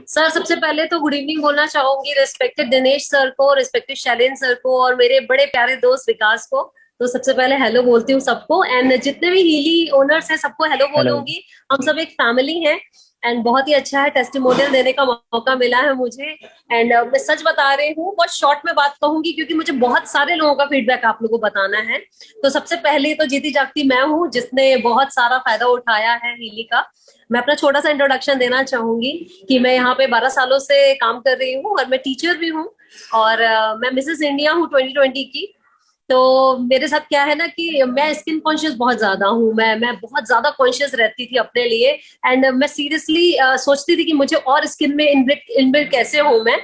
Sir सबसे पहले तो गुड इवनिंग बोलना चाहूंगी रिस्पेक्टेड दिनेश सर को, रिस्पेक्टेड शैलेन सर को और मेरे बड़े प्यारे दोस्त विकास को। तो सबसे पहले हेलो बोलती हूँ सबको, एंड जितने भी हीली ओनर्स हैं सबको हेलो हेलो। बोलूंगी। हम सब एक फैमिली हैं। एंड बहुत ही अच्छा है, टेस्टिमोनियल देने का मौका मिला है मुझे। एंड मैं सच बता रही हूँ, बहुत शॉर्ट में बात कहूंगी क्योंकि मुझे बहुत सारे लोगों का फीडबैक आप लोगों को बताना है। तो सबसे पहले तो जीती जागती मैं हूँ जिसने बहुत सारा फायदा उठाया है हीली का। मैं अपना छोटा सा इंट्रोडक्शन देना चाहूंगी कि मैं यहाँ पे 12 सालों से काम कर रही हूँ और मैं टीचर भी हूँ। और मैं मिसेस इंडिया हूँ 2020 की। तो मेरे साथ क्या है ना कि मैं स्किन कॉन्शियस बहुत ज्यादा हूँ, मैं बहुत ज्यादा कॉन्शियस रहती थी अपने लिए। एंड मैं सीरियसली सोचती थी कि मुझे और स्किन में इनबिल्ट इनबिल्ट कैसे हूँ मैं।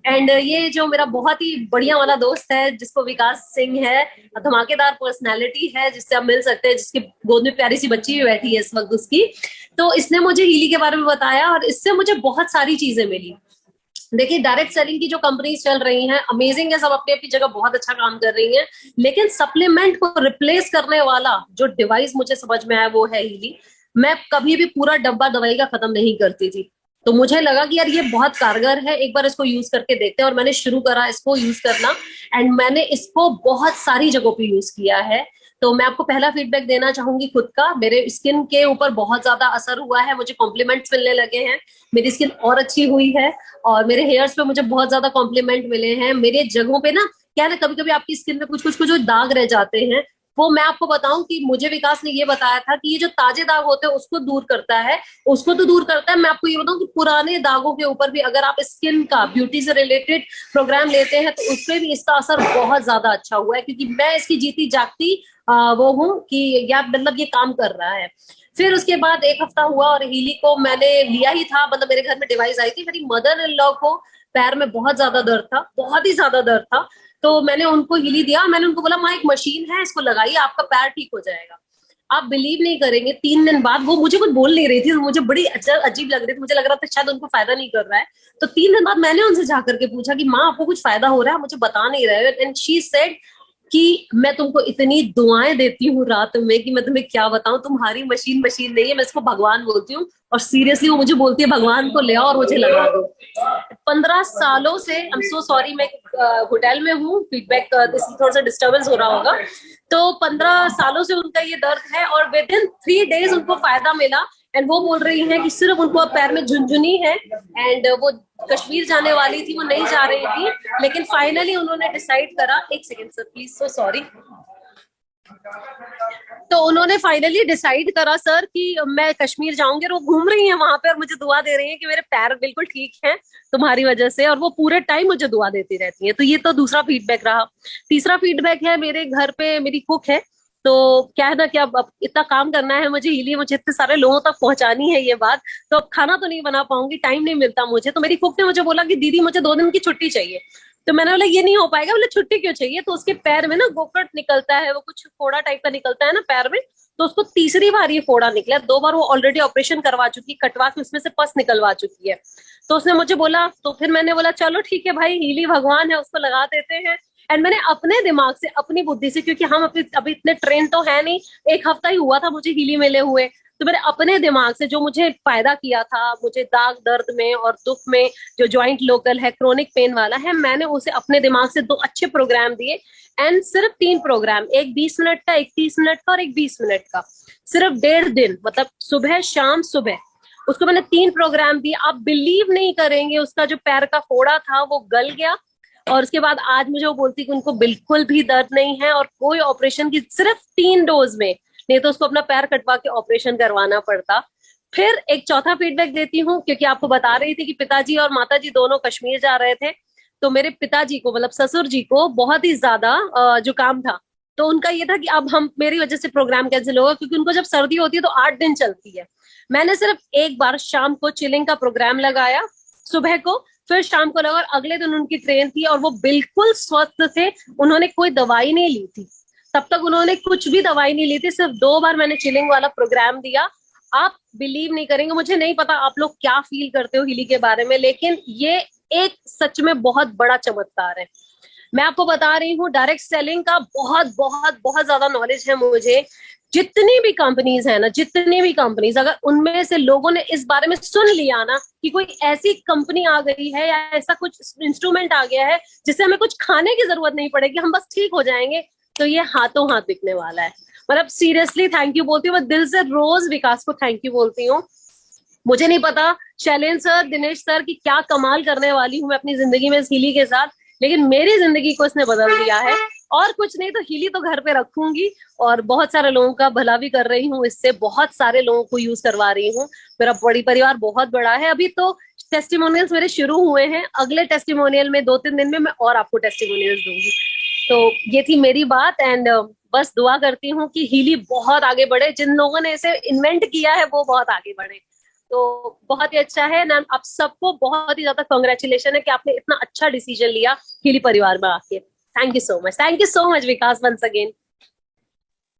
एंड ये जो मेरा बहुत ही बढ़िया वाला दोस्त है जिसको विकास सिंह है, धमाकेदार पर्सनैलिटी है जिससे आप मिल सकते हैं, जिसकी गोद में प्यारी सी बच्ची भी बैठी है इस वक्त उसकी। तो इसने मुझे हीली के बारे में बताया और इससे मुझे बहुत सारी चीजें मिली। देखिए, डायरेक्ट सेलिंग की जो कंपनीज चल रही हैं अमेजिंग है, सब अपनी अपनी जगह बहुत अच्छा काम कर रही हैं। लेकिन सप्लीमेंट को रिप्लेस करने वाला जो डिवाइस मुझे समझ में आया वो है हीली। मैं कभी भी पूरा डब्बा दवाई का खत्म नहीं करती थी। तो मुझे लगा कि यार ये बहुत कारगर है, एक बार इसको यूज करके देखते हैं, और मैंने शुरू करा इसको यूज करना। एंड मैंने इसको बहुत सारी जगहों पे यूज किया है। तो मैं आपको पहला फीडबैक देना चाहूंगी खुद का, मेरे स्किन के ऊपर बहुत ज्यादा असर हुआ है, मुझे कॉम्प्लीमेंट्स मिलने लगे हैं। मेरी स्किन और अच्छी हुई है। और मेरे हेयर्स पे मुझे बहुत ज्यादा कॉम्प्लीमेंट मिले हैं, मेरे जगहों पे ना। क्या है ना, कभी कभी आपकी स्किन में कुछ कुछ कुछ जो दाग रह जाते हैं, वो मैं आपको बताऊं कि मुझे विकास ने ये बताया था कि ये जो ताजे दाग होते हैं उसको दूर करता है। उसको तो दूर करता है, मैं आपको ये बताऊं कि पुराने दागों के ऊपर भी अगर आप स्किन का ब्यूटी से रिलेटेड प्रोग्राम लेते हैं तो उसपे भी इसका असर बहुत ज्यादा अच्छा हुआ है, क्योंकि मैं इसकी जीती जागती वो हूँ कि या मतलब ये काम कर रहा है। फिर उसके बाद एक हफ्ता हुआ और हीली को मैंने लिया ही था, मतलब मेरे घर में डिवाइस आई थी, मेरी मदर इन लॉ को पैर में बहुत ज्यादा दर्द था, बहुत ही ज्यादा दर्द था। तो मैंने उनको हीली दिया, मैंने उनको बोला माँ एक मशीन है इसको लगाइए आपका पैर ठीक हो जाएगा। आप बिलीव नहीं करेंगे, 3 दिन बाद वो मुझे कुछ बोल नहीं रही थी, मुझे बड़ी अजीब लग रही थी, मुझे लग रहा था शायद उनको फायदा नहीं कर रहा है। तो 3 दिन बाद मैंने उनसे जाकर के पूछा कि माँ आपको कुछ फायदा हो रहा है, मुझे बता नहीं रहे, एंड शी सेड कि मैं तुमको इतनी दुआएं देती हूँ रात में कि मैं तुम्हें क्या बताऊं, तुम्हारी मशीन मशीन नहीं है, मैं इसको भगवान बोलती हूँ। और सीरियसली वो मुझे बोलती है भगवान को ले आओ और मुझे लगा दो। 15 सालों से, आई एम सो सॉरी, मैं होटल में हूँ, फीडबैक थोड़ा सा डिस्टर्बेंस हो रहा होगा। तो 15 सालों से उनका ये दर्द है और विद इन 3 डेज उनको फायदा मिला। एंड वो बोल रही हैं कि सिर्फ उनको अब पैर में झुनझुनी है। एंड वो कश्मीर जाने वाली थी, वो नहीं जा रही थी, लेकिन फाइनली उन्होंने डिसाइड करा, एक second sir please, so sorry. तो उन्होंने फाइनली डिसाइड करा सर कि मैं कश्मीर जाऊंगी, और वो घूम रही हैं वहां पे और मुझे दुआ दे रही हैं कि मेरे पैर बिल्कुल ठीक हैं तुम्हारी वजह से, और वो पूरे टाइम मुझे दुआ देती रहती हैं। तो ये तो दूसरा फीडबैक रहा। तीसरा फीडबैक है, मेरे घर पे मेरी कुक है। तो क्या है ना कि अब इतना काम करना है मुझे, इसीलिए मुझे इतने सारे लोगों तक पहुंचानी है ये बात। तो अब खाना तो नहीं बना पाऊंगी, टाइम नहीं मिलता मुझे। तो मेरी कुक ने मुझे बोला कि दीदी मुझे 2 दिन की छुट्टी चाहिए। तो मैंने बोला ये नहीं हो पाएगा। बोले छुट्टी क्यों चाहिए? तो उसके पैर में ना गोकट निकलता है, वो कुछ फोड़ा टाइप का निकलता है ना पैर में। तो उसको तीसरी बार ये फोड़ा निकला, 2 बार वो ऑलरेडी ऑपरेशन करवा चुकी, कटवा के उसमें से पस निकलवा चुकी है। तो उसने मुझे बोला, तो फिर मैंने बोला चलो ठीक है भाई, हीली भगवान है उसको लगा देते हैं। एंड मैंने अपने दिमाग से, अपनी बुद्धि से, क्योंकि हम अभी इतने ट्रेन तो है नहीं, 1 हफ्ता ही हुआ था मुझे हीली मिले हुए। तो मैंने अपने दिमाग से जो मुझे फायदा किया था, मुझे दाग दर्द में और दुख में, जो ज्वाइंट लोकल है, क्रोनिक पेन वाला है, मैंने उसे अपने दिमाग से 2 अच्छे प्रोग्राम दिए। एंड सिर्फ 3 प्रोग्राम, एक 20 मिनट का, एक 30 मिनट का और एक 20 मिनट का, सिर्फ 1.5 दिन, मतलब सुबह शाम सुबह, उसको मैंने 3 प्रोग्राम दिए। आप बिलीव नहीं करेंगे, उसका जो पैर का फोड़ा था वो गल गया। और उसके बाद आज मुझे वो बोलती कि उनको बिल्कुल भी दर्द नहीं है और कोई ऑपरेशन की, सिर्फ 3 डोज में, नहीं तो उसको अपना पैर कटवा के ऑपरेशन करवाना पड़ता। फिर एक चौथा फीडबैक देती हूँ, क्योंकि आपको बता रही थी कि पिताजी और माताजी दोनों कश्मीर जा रहे थे। तो मेरे पिताजी को, मतलब ससुर जी को, बहुत ही ज्यादा जुकाम था। तो उनका ये था कि अब हम, मेरी वजह से प्रोग्राम कैंसिल होगा, क्योंकि उनको जब सर्दी होती है तो 8 दिन चलती है। मैंने सिर्फ एक बार शाम को चिलिंग का प्रोग्राम लगाया, सुबह को, फिर शाम को लगा, और अगले दिन उनकी ट्रेन थी और वो बिल्कुल स्वस्थ थे। उन्होंने कोई दवाई नहीं ली थी, तब तक उन्होंने कुछ भी दवाई नहीं ली थी, सिर्फ 2 बार मैंने चिलिंग वाला प्रोग्राम दिया। आप बिलीव नहीं करेंगे, मुझे नहीं पता आप लोग क्या फील करते हो हिली के बारे में, लेकिन ये एक सच में बहुत बड़ा चमत्कार है। मैं आपको बता रही हूँ, डायरेक्ट सेलिंग का बहुत बहुत बहुत ज्यादा नॉलेज है मुझे। जितनी भी कंपनीज है ना, जितनी भी कंपनीज, अगर उनमें से लोगों ने इस बारे में सुन लिया ना कि कोई ऐसी कंपनी आ गई है या ऐसा कुछ इंस्ट्रूमेंट आ गया है जिससे हमें कुछ खाने की जरूरत नहीं पड़ेगी, हम बस ठीक हो जाएंगे, तो ये हाथों हाथ बिकने वाला है। मतलब सीरियसली थैंक यू बोलती हूँ, मैं दिल से रोज विकास को थैंक यू बोलती हूँ। मुझे नहीं पता शैलेंद्र सर, दिनेश सर की क्या कमाल करने वाली हूँ मैं अपनी जिंदगी में इस हीली के साथ, लेकिन मेरी जिंदगी को इसने बदल दिया है। और कुछ नहीं तो हीली तो घर पे रखूंगी, और बहुत सारे लोगों का भला भी कर रही हूँ इससे, बहुत सारे लोगों को यूज करवा रही हूँ। मेरा बड़ी परिवार बहुत बड़ा है। अभी तो टेस्टिमोनियल्स मेरे शुरू हुए हैं, अगले टेस्टिमोनियल में 2-3 दिन में मैं और आपको टेस्टिमोनियल्स दूंगी। तो ये थी मेरी बात। एंड बस दुआ करती हूँ कि हीली बहुत आगे बढ़े, जिन लोगों ने इसे इन्वेंट किया है वो बहुत आगे बढ़े। तो बहुत ही अच्छा है ना, आप सबको बहुत ही ज्यादा कॉन्ग्रेचुलेशन है कि आपने इतना अच्छा डिसीजन लिया हीली परिवार में आके। Thank you so much, thank you so much Vikas, once again.